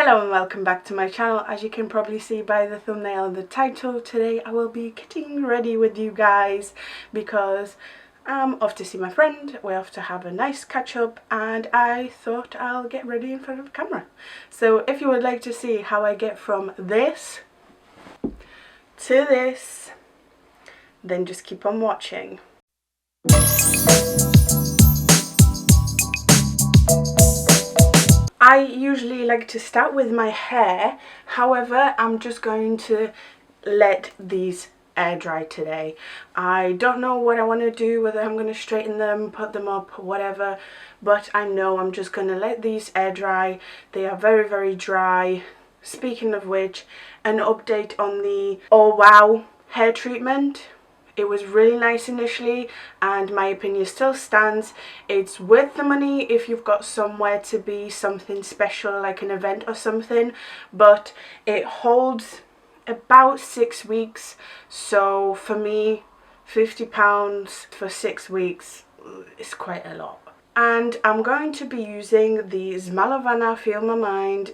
Hello and welcome back to my channel. As you can probably see by the thumbnail and the title, today I will be getting ready with you guys because I'm off to see my friend. We're off to have a nice catch up and I thought I'll get ready in front of the camera. So if you would like to see how I get from this to this, then just keep on watching. I usually like to start with my hair, however I'm just going to let these air dry today. I don't know what I want to do, whether I'm going to straighten them, put them up, whatever, but I know I'm just going to let these air dry. They are very dry. Speaking of which, an update on the Oh Wow hair treatment. It was really nice initially and my opinion still stands. It's worth the money if you've got somewhere to be, something special like an event or something, but it holds about 6 weeks. So for me, £50 for 6 weeks is quite a lot. And I'm going to be using the Zmalowana Feel My Mind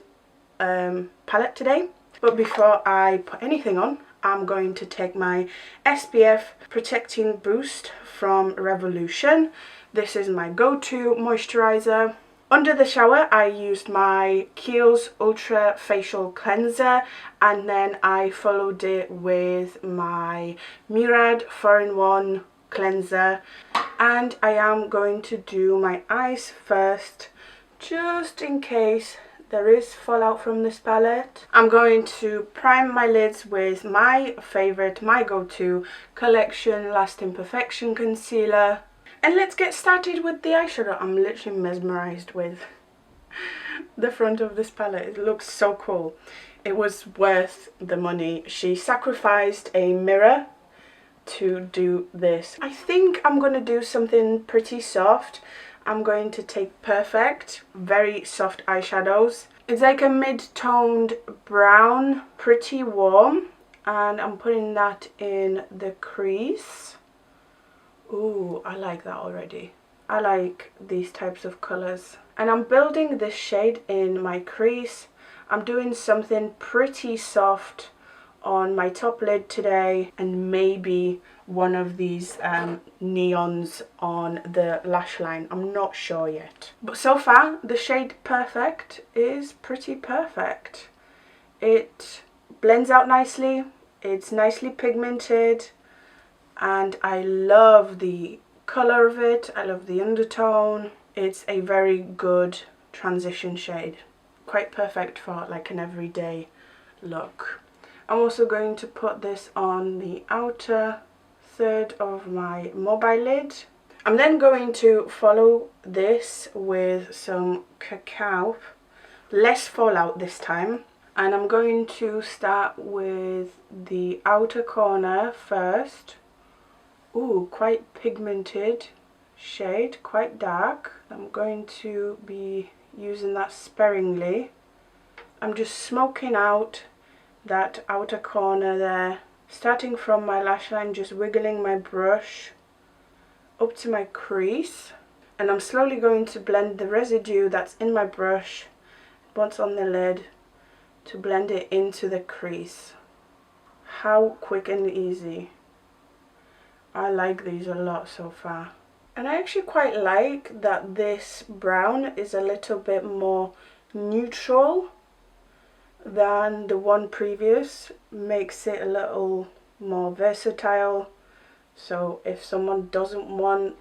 palette today. But before I put anything on, I'm going to take my SPF Protecting Boost from Revolution. This is my go-to moisturizer. Under the shower, I used my Kiehl's Ultra Facial Cleanser, and then I followed it with my Murad 4-in-1 cleanser. And I am going to do my eyes first, just in case there is fallout from this palette. I'm going to prime my lids with my favourite, my go-to Collection Lasting Perfection concealer. And let's get started with the eyeshadow. I'm literally mesmerised with the front of this palette. It looks so cool. It was worth the money. She sacrificed a mirror to do this. I think I'm going to do something pretty soft. I'm going to take Perfect, very soft eyeshadows. It's like a mid-toned brown, pretty warm, and I'm putting that in the crease. Ooh, I like that already. I like these types of colours. And I'm building this shade in my crease. I'm doing something pretty soft on my top lid today, and maybe one of these neons on the lash line. I'm not sure yet. But so far, the shade Perfect is pretty perfect. It blends out nicely, it's nicely pigmented, and I love the colour of it. I love the undertone. It's a very good transition shade. Quite perfect for like an everyday look. I'm also going to put this on the outer third of my mobile lid. I'm then going to follow this with some cacao, less fallout this time, and I'm going to start with the outer corner first. Ooh, quite pigmented shade, quite dark. I'm going to be using that sparingly. I'm just smoking out that outer corner there, starting from my lash line, just wiggling my brush up to my crease, and I'm slowly going to blend the residue that's in my brush once on the lid to blend it into the crease. How quick and easy. I like these a lot so far. And I actually quite like that this brown is a little bit more neutral than the one previous. Makes it a little more versatile, so if someone doesn't want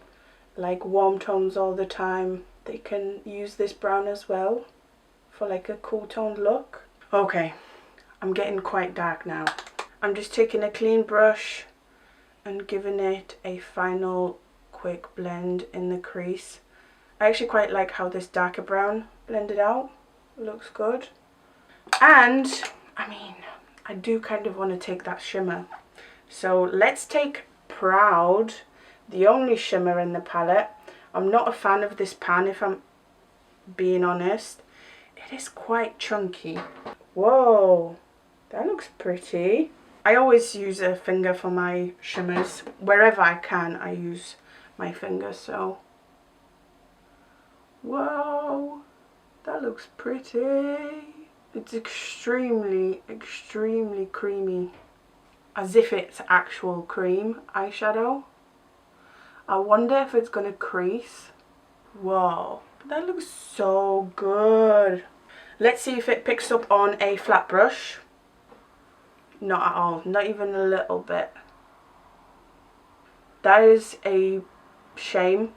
like warm tones all the time, they can use this brown as well for like a cool toned look. Okay, I'm getting quite dark now. I'm just taking a clean brush and giving it a final quick blend in the crease. I actually quite like how this darker brown blended out. Looks good. And I mean, I do kind of want to take that shimmer, so let's take Proud, the only shimmer in the palette. I'm not a fan of this pan, if I'm being honest. It is quite chunky. Whoa, that looks pretty. I always use a finger for my shimmers. Wherever I can, I use my finger, so whoa, that looks pretty. It's extremely, extremely creamy. As if it's actual cream eyeshadow. I wonder if it's gonna crease. Whoa, that looks so good. Let's see if it picks up on a flat brush. Not at all, not even a little bit. That is a shame.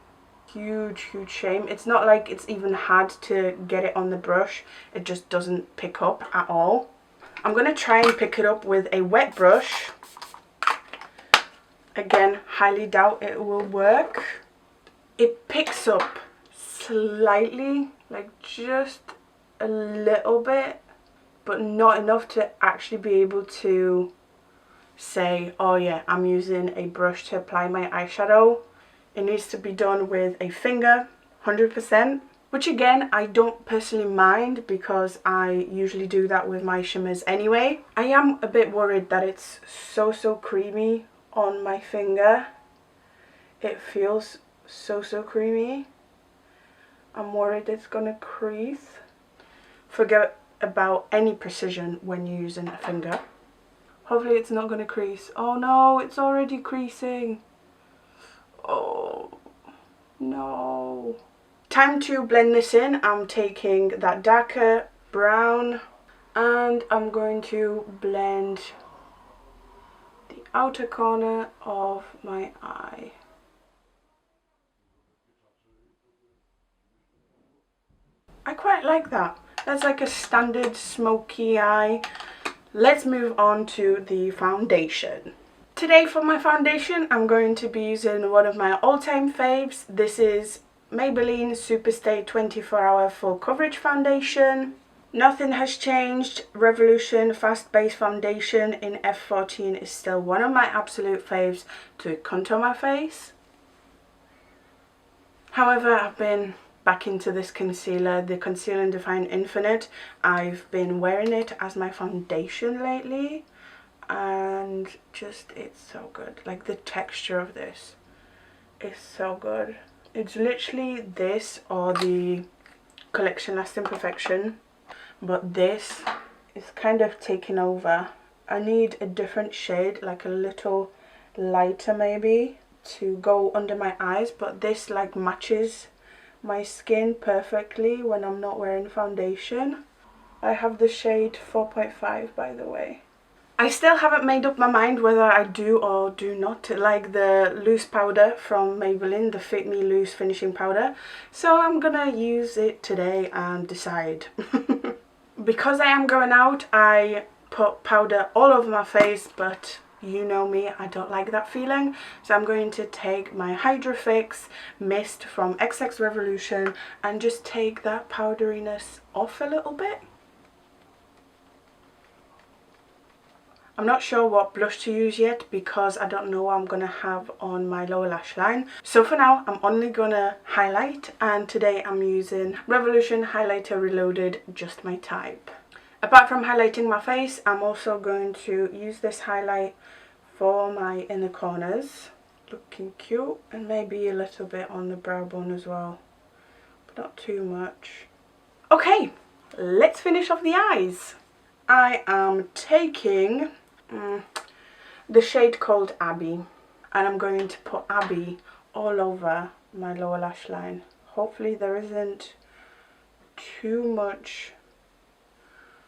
Huge, huge shame. It's not like it's even had to get it on the brush. It just doesn't pick up at all. I'm going to try and pick it up with a wet brush. Again, highly doubt it will work. It picks up slightly, like just a little bit, but not enough to actually be able to say, oh yeah, I'm using a brush to apply my eyeshadow. It needs to be done with a finger, 100%, which again, I don't personally mind because I usually do that with my shimmers anyway. I am a bit worried that it's so creamy on my finger. It feels so creamy. I'm worried it's gonna crease. Forget about any precision when you're using a finger. Hopefully it's not gonna crease. Oh no, it's already creasing. Oh no. Time to blend this in. I'm taking that darker brown and I'm going to blend the outer corner of my eye. I quite like that. That's like a standard smoky eye. Let's move on to the foundation. Today for my foundation, I'm going to be using one of my all-time faves. This is Maybelline Superstay 24-Hour Full Coverage Foundation. Nothing has changed. Revolution Fast Base Foundation in F14 is still one of my absolute faves to contour my face. However, I've been back into this concealer, the Conceal and Define Infinite. I've been wearing it as my foundation lately. And just, it's so good. Like the texture of this is so good. It's literally this or the Collection Lasting Perfection, but this is kind of taking over. I need a different shade, like a little lighter maybe, to go under my eyes, but this like matches my skin perfectly when I'm not wearing foundation. I have the shade 4.5 by the way. I still haven't made up my mind whether I do or do not like the loose powder from Maybelline, the Fit Me Loose Finishing Powder. So I'm gonna use it today and decide. Because I am going out, I put powder all over my face, but you know me, I don't like that feeling. So I'm going to take my Hydra Fix Mist from XX Revolution and just take that powderiness off a little bit. I'm not sure what blush to use yet because I don't know what I'm going to have on my lower lash line. So for now, I'm only going to highlight, and today I'm using Revolution Highlighter Reloaded, just my type. Apart from highlighting my face, I'm also going to use this highlight for my inner corners. Looking cute, and maybe a little bit on the brow bone as well, but not too much. Okay, let's finish off the eyes. I am taking the shade called Abby, and I'm going to put Abby all over my lower lash line. Hopefully there isn't too much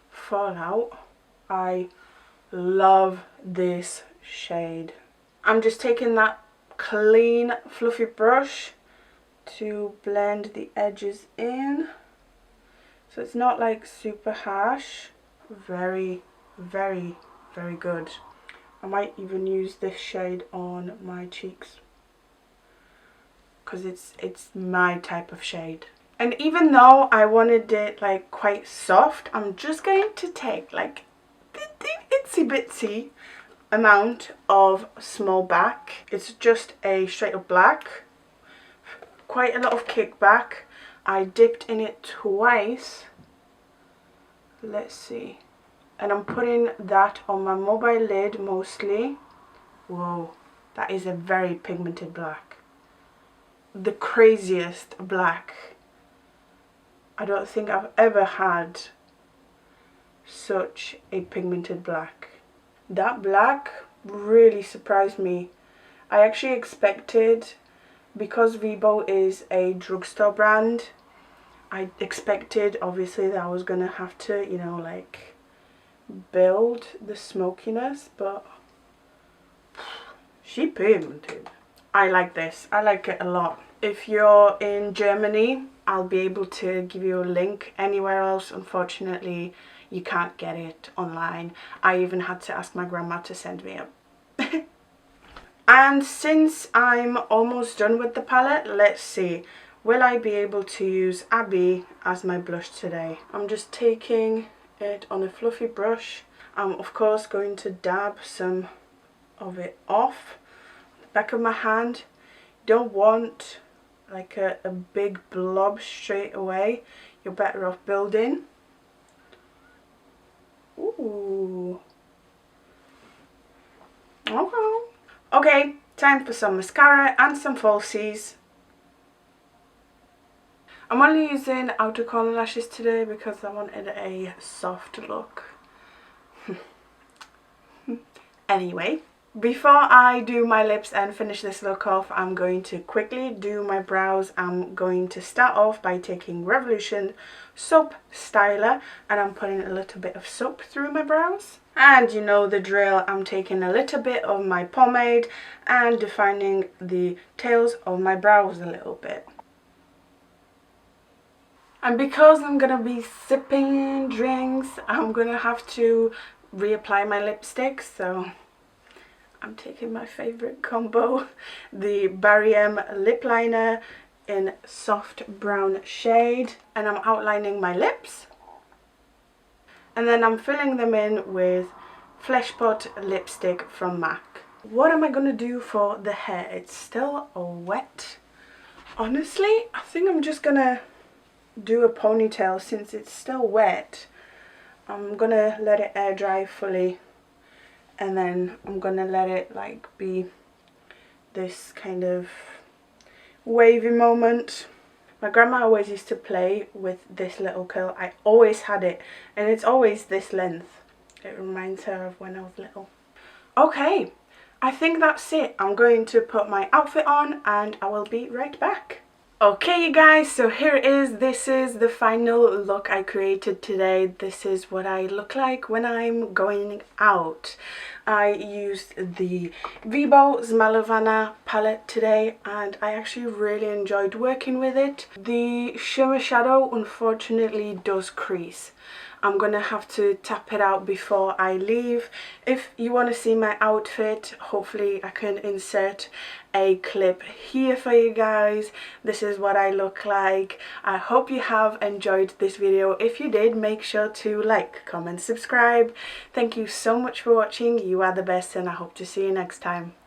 fallout. I love this shade. I'm just taking that clean fluffy brush to blend the edges in, so it's not like super harsh. Very good. I might even use this shade on my cheeks because it's my type of shade. And even though I wanted it like quite soft, I'm just going to take like the itsy bitsy amount of small back. It's just a straight up black, quite a lot of kickback. I dipped in it twice. Let's see. And I'm putting that on my mobile lid mostly. Whoa, that is a very pigmented black. The craziest black. I don't think I've ever had such a pigmented black. That black really surprised me. I actually expected, because Wibo is a drugstore brand, I expected obviously that I was gonna have to, you know, like build the smokiness, but she pigmented. I like this. I like it a lot. If you're in Germany, I'll be able to give you a link. Anywhere else, unfortunately, you can't get it online. I even had to ask my grandma to send me it. And since I'm almost done with the palette, let's see. Will I be able to use Abby as my blush today? I'm just taking it on a fluffy brush. I'm of course going to dab some of it off the back of my hand. Don't want like a big blob straight away. You're better off building. Ooh. Okay, time for some mascara and some falsies. I'm only using outer corner lashes today because I wanted a soft look. Anyway, before I do my lips and finish this look off, I'm going to quickly do my brows. I'm going to start off by taking Revolution Soap Styler, and I'm putting a little bit of soap through my brows. And you know the drill, I'm taking a little bit of my pomade and defining the tails of my brows a little bit. And because I'm gonna be sipping drinks, I'm gonna have to reapply my lipstick, so I'm taking my favorite combo, the Barry M lip liner in soft brown shade, and I'm outlining my lips, and then I'm filling them in with Flesh Pot lipstick from MAC. What am I gonna do for the hair? It's still wet. Honestly, I think I'm just gonna do a ponytail since it's still wet. I'm gonna let it air dry fully, and then I'm gonna let it like be this kind of wavy moment. My grandma always used to play with this little curl. I always had it, and it's always this length. It reminds her of when I was little. Okay, I think that's it. I'm going to put my outfit on and I will be right back. Okay you guys, so here it is. This is the final look I created today. This is what I look like when I'm going out. I used the Wibo Zmalowana palette today and I actually really enjoyed working with it. The shimmer shadow unfortunately does crease. I'm gonna have to tap it out before I leave. If you want to see my outfit, hopefully I can insert a clip here for you guys. This is what I look like. I hope you have enjoyed this video. If you did, make sure to like, comment, subscribe. Thank you so much for watching. You are the best, and I hope to see you next time.